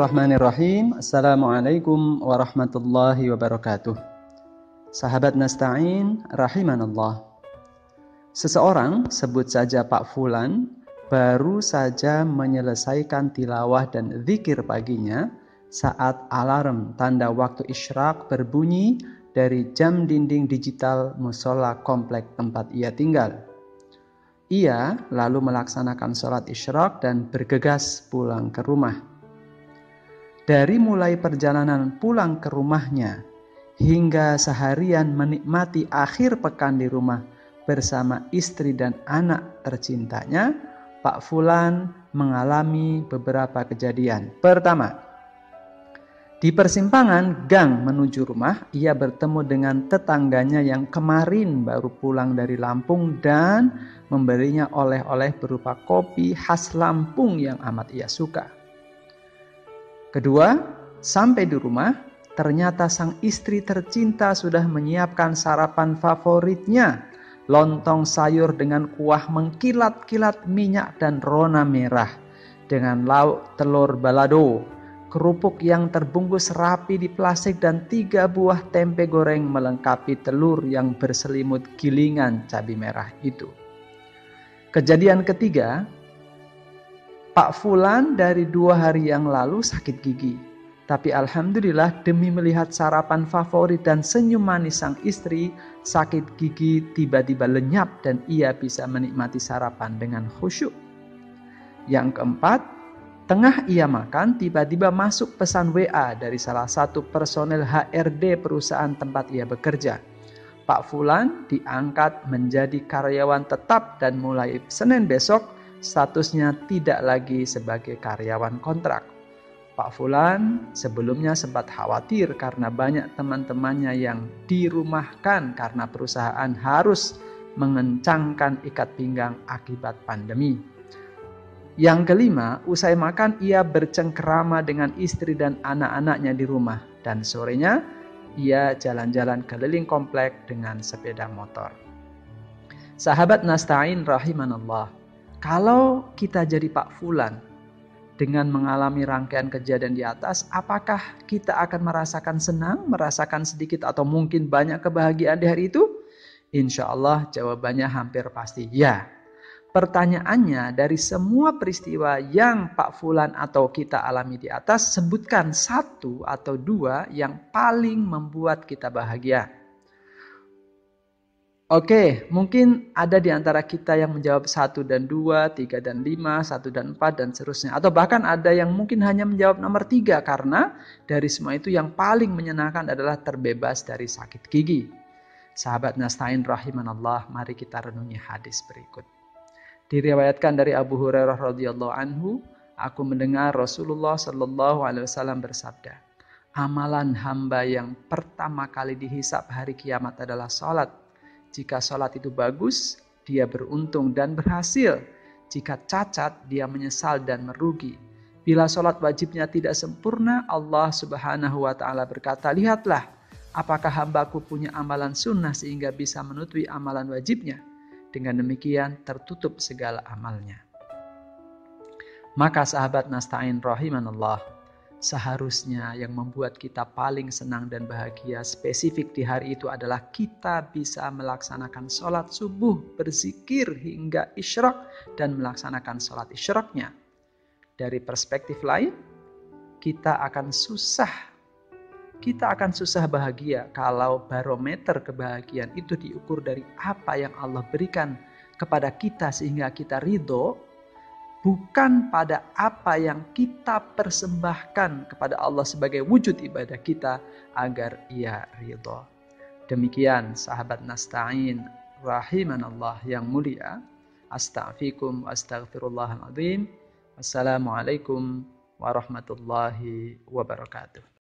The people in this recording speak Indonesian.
Bismillahirrahmanirrahim. Assalamualaikum warahmatullahi wabarakatuh. Sahabat Nasta'in rahimanallah. Seseorang, sebut saja Pak Fulan, baru saja menyelesaikan tilawah dan zikir paginya saat alarm tanda waktu isyraq berbunyi dari jam dinding digital musola komplek tempat ia tinggal. Ia lalu melaksanakan sholat isyraq dan bergegas pulang ke rumah. Dari mulai perjalanan pulang ke rumahnya hingga seharian menikmati akhir pekan di rumah bersama istri dan anak tercintanya, Pak Fulan mengalami beberapa kejadian. Pertama, di persimpangan gang menuju rumah, ia bertemu dengan tetangganya yang kemarin baru pulang dari Lampung dan memberinya oleh-oleh berupa kopi khas Lampung yang amat ia suka. Kedua, sampai di rumah, ternyata sang istri tercinta sudah menyiapkan sarapan favoritnya, lontong sayur dengan kuah mengkilat-kilat minyak dan rona merah, dengan lauk telur balado, kerupuk yang terbungkus rapi di plastik dan 3 buah tempe goreng melengkapi telur yang berselimut gilingan cabai merah itu. Kejadian ketiga, Pak Fulan dari 2 hari yang lalu sakit gigi. Tapi alhamdulillah demi melihat sarapan favorit dan senyum manis sang istri, sakit gigi tiba-tiba lenyap dan ia bisa menikmati sarapan dengan khusyuk. Yang keempat, tengah ia makan tiba-tiba masuk pesan WA dari salah satu personel HRD perusahaan tempat ia bekerja. Pak Fulan diangkat menjadi karyawan tetap dan mulai Senin besok statusnya tidak lagi sebagai karyawan kontrak. Pak Fulan sebelumnya sempat khawatir karena banyak teman-temannya yang dirumahkan karena perusahaan harus mengencangkan ikat pinggang akibat pandemi. Yang kelima, usai makan ia bercengkerama dengan istri dan anak-anaknya di rumah dan sorenya ia jalan-jalan keliling komplek dengan sepeda motor. Sahabat Nasta'in rahimanallah. Kalau kita jadi Pak Fulan dengan mengalami rangkaian kejadian di atas, apakah kita akan merasakan senang, merasakan sedikit atau mungkin banyak kebahagiaan di hari itu? Insya Allah jawabannya hampir pasti ya. Pertanyaannya, dari semua peristiwa yang Pak Fulan atau kita alami di atas, sebutkan 1 atau 2 yang paling membuat kita bahagia. Oke, mungkin ada di antara kita yang menjawab 1 dan 2, 3 dan 5, 1 dan 4 dan seterusnya. Atau bahkan ada yang mungkin hanya menjawab nomor 3 karena dari semua itu yang paling menyenangkan adalah terbebas dari sakit gigi. Sahabat Nasta'in rahimanallah, mari kita renungi hadis berikut. Diriwayatkan dari Abu Hurairah radhiyallahu anhu, aku mendengar Rasulullah sallallahu alaihi wasallam bersabda, amalan hamba yang pertama kali dihisab hari kiamat adalah salat. Jika sholat itu bagus, dia beruntung dan berhasil. Jika cacat, dia menyesal dan merugi. Bila sholat wajibnya tidak sempurna, Allah subhanahu wa ta'ala berkata, lihatlah, apakah hambaku punya amalan sunnah sehingga bisa menutupi amalan wajibnya. Dengan demikian, tertutup segala amalnya. Maka sahabat Nasta'in rahimanallah, seharusnya yang membuat kita paling senang dan bahagia spesifik di hari itu adalah kita bisa melaksanakan sholat subuh, berzikir hingga isyraq dan melaksanakan sholat isyraqnya. Dari perspektif lain, kita akan susah bahagia kalau barometer kebahagiaan itu diukur dari apa yang Allah berikan kepada kita sehingga kita ridho, bukan pada apa yang kita persembahkan kepada Allah sebagai wujud ibadah kita agar ia ridho. Demikian sahabat Nasta'in rahimanallah yang mulia. Astaghfirukum wa astaghfirullahal azim. Wassalamualaikum warahmatullahi wabarakatuh.